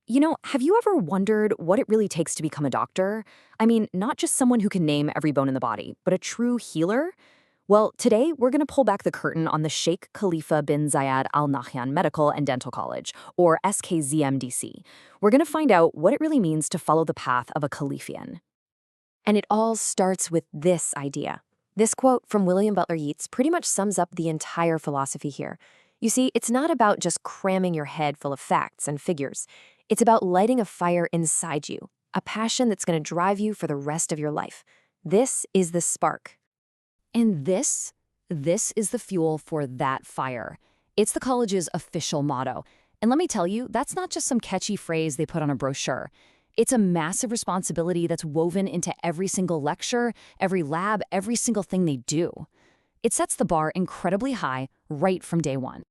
Have you ever wondered what it really takes to become a doctor? I mean, not just someone who can name every bone in the body, but a true healer? Well, today we're going to pull back the curtain on the Sheikh Khalifa bin Zayed Al-Nahyan Medical and Dental College, or SKZMDC. We're going to find out what it really means to follow the path of a Khalifian. And it all starts with this idea. This quote from William Butler Yeats pretty much sums up the entire philosophy here. You see, it's not about just cramming your head full of facts and figures. It's about lighting a fire inside you, a passion that's going to drive you for the rest of your life. This is the spark. And this is the fuel for that fire. It's the college's official motto. And let me tell you, that's not just some catchy phrase they put on a brochure. It's a massive responsibility that's woven into every single lecture, every lab, every single thing they do. It sets the bar incredibly high right from day one.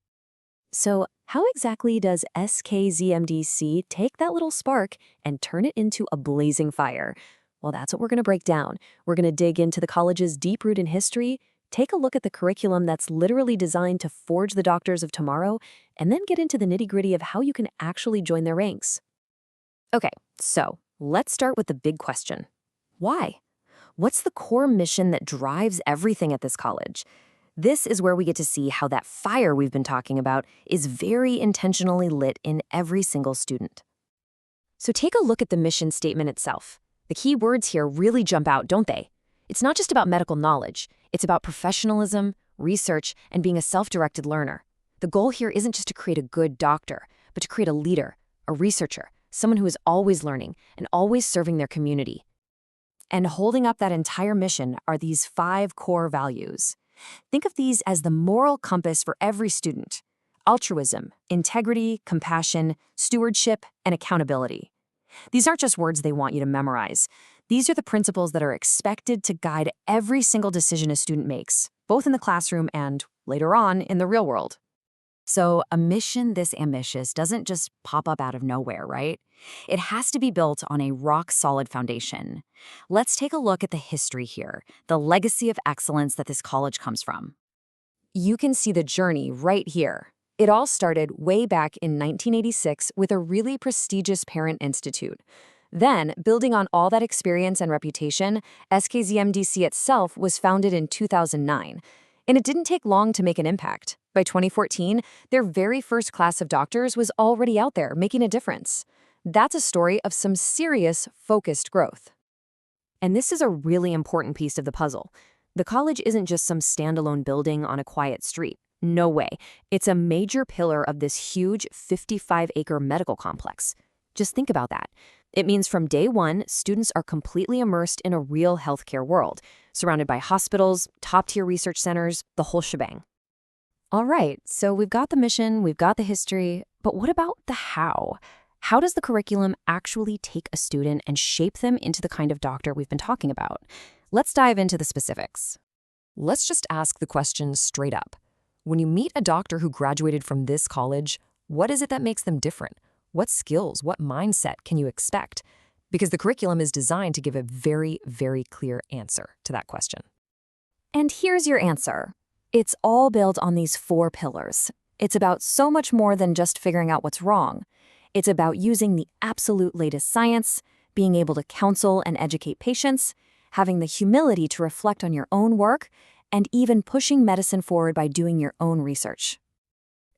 So how exactly does SKZMDC take that little spark and turn it into a blazing fire? Well, that's what we're going to break down. We're going to dig into the college's deep root in history, take a look at the curriculum that's literally designed to forge the doctors of tomorrow, and then get into the nitty-gritty of how you can actually join their ranks. Okay, so let's start with the big question. Why? What's the core mission that drives everything at this college? This is where we get to see how that fire we've been talking about is very intentionally lit in every single student. So take a look at the mission statement itself. The key words here really jump out, don't they? It's not just about medical knowledge. It's about professionalism, research, and being a self-directed learner. The goal here isn't just to create a good doctor, but to create a leader, a researcher, someone who is always learning and always serving their community. And holding up that entire mission are these 5 core values. Think of these as the moral compass for every student: altruism, integrity, compassion, stewardship, and accountability. These aren't just words they want you to memorize. These are the principles that are expected to guide every single decision a student makes, both in the classroom and, later on, in the real world. So a mission this ambitious doesn't just pop up out of nowhere, right? It has to be built on a rock-solid foundation. Let's take a look at the history here, the legacy of excellence that this college comes from. You can see the journey right here. It all started way back in 1986 with a really prestigious parent institute. Then, building on all that experience and reputation, SKZMDC itself was founded in 2009. And it didn't take long to make an impact. By 2014, their very first class of doctors was already out there making a difference. That's a story of some serious, focused growth. And this is a really important piece of the puzzle. The college isn't just some standalone building on a quiet street. No way. It's a major pillar of this huge 55-acre medical complex. Just think about that. It means from day one, students are completely immersed in a real healthcare world, surrounded by hospitals, top-tier research centers, the whole shebang. All right, so we've got the mission, we've got the history, but what about the how? How does the curriculum actually take a student and shape them into the kind of doctor we've been talking about? Let's dive into the specifics. Let's just ask the question straight up. When you meet a doctor who graduated from this college, what is it that makes them different? What skills, what mindset can you expect? Because the curriculum is designed to give a very, very clear answer to that question. And here's your answer. It's all built on these 4 pillars. It's about so much more than just figuring out what's wrong. It's about using the absolute latest science, being able to counsel and educate patients, having the humility to reflect on your own work, and even pushing medicine forward by doing your own research.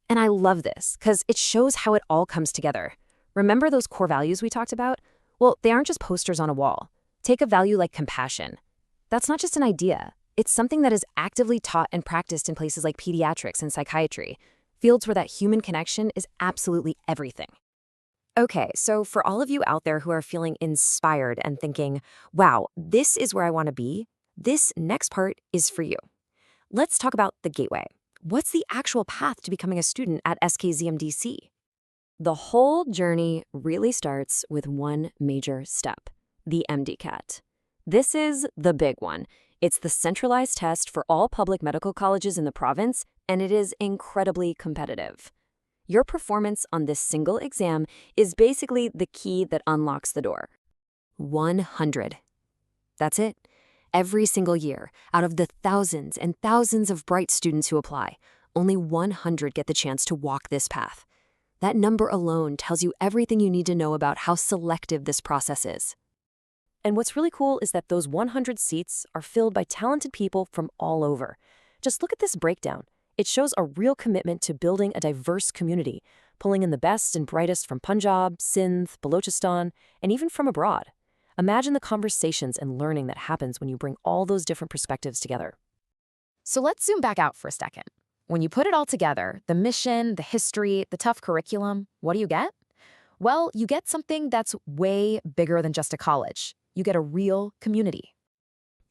And I love this because it shows how it all comes together. Remember those core values we talked about? Well, they aren't just posters on a wall. Take a value like compassion. That's not just an idea. It's something that is actively taught and practiced in places like pediatrics and psychiatry, fields where that human connection is absolutely everything. Okay, so for all of you out there who are feeling inspired and thinking, wow, this is where I want to be, this next part is for you. Let's talk about the gateway. What's the actual path to becoming a student at SKZMDC? The whole journey really starts with one major step, the MDCAT. This is the big one. It's the centralized test for all public medical colleges in the province, and it is incredibly competitive. Your performance on this single exam is basically the key that unlocks the door. 100. That's it. Every single year, out of the thousands and thousands of bright students who apply, only 100 get the chance to walk this path. That number alone tells you everything you need to know about how selective this process is. And what's really cool is that those 100 seats are filled by talented people from all over. Just look at this breakdown. It shows a real commitment to building a diverse community, pulling in the best and brightest from Punjab, Sindh, Balochistan, and even from abroad. Imagine the conversations and learning that happens when you bring all those different perspectives together. So let's zoom back out for a second. When you put it all together, the mission, the history, the tough curriculum, what do you get? Well, you get something that's way bigger than just a college. You get a real community.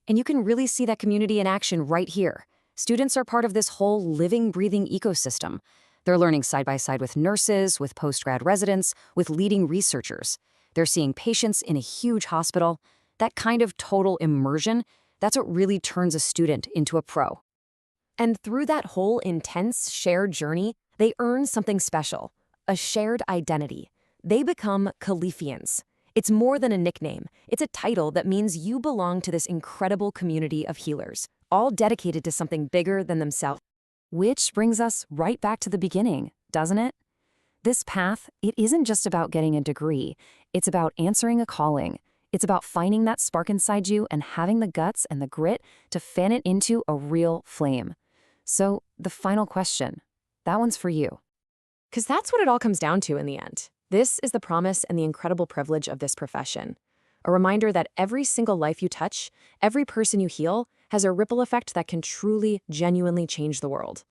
And you can really see that community in action right here. Students are part of this whole living, breathing ecosystem. They're learning side by side with nurses, with postgrad residents, with leading researchers. They're seeing patients in a huge hospital. That kind of total immersion, that's what really turns a student into a pro. And through that whole intense shared journey, they earn something special, a shared identity. They become Khalifians. It's more than a nickname. It's a title that means you belong to this incredible community of healers, all dedicated to something bigger than themselves. Which brings us right back to the beginning, doesn't it? This path, it isn't just about getting a degree. It's about answering a calling. It's about finding that spark inside you and having the guts and the grit to fan it into a real flame. So, the final question, that one's for you. Because that's what it all comes down to in the end. This is the promise and the incredible privilege of this profession. A reminder that every single life you touch, every person you heal, has a ripple effect that can truly, genuinely change the world.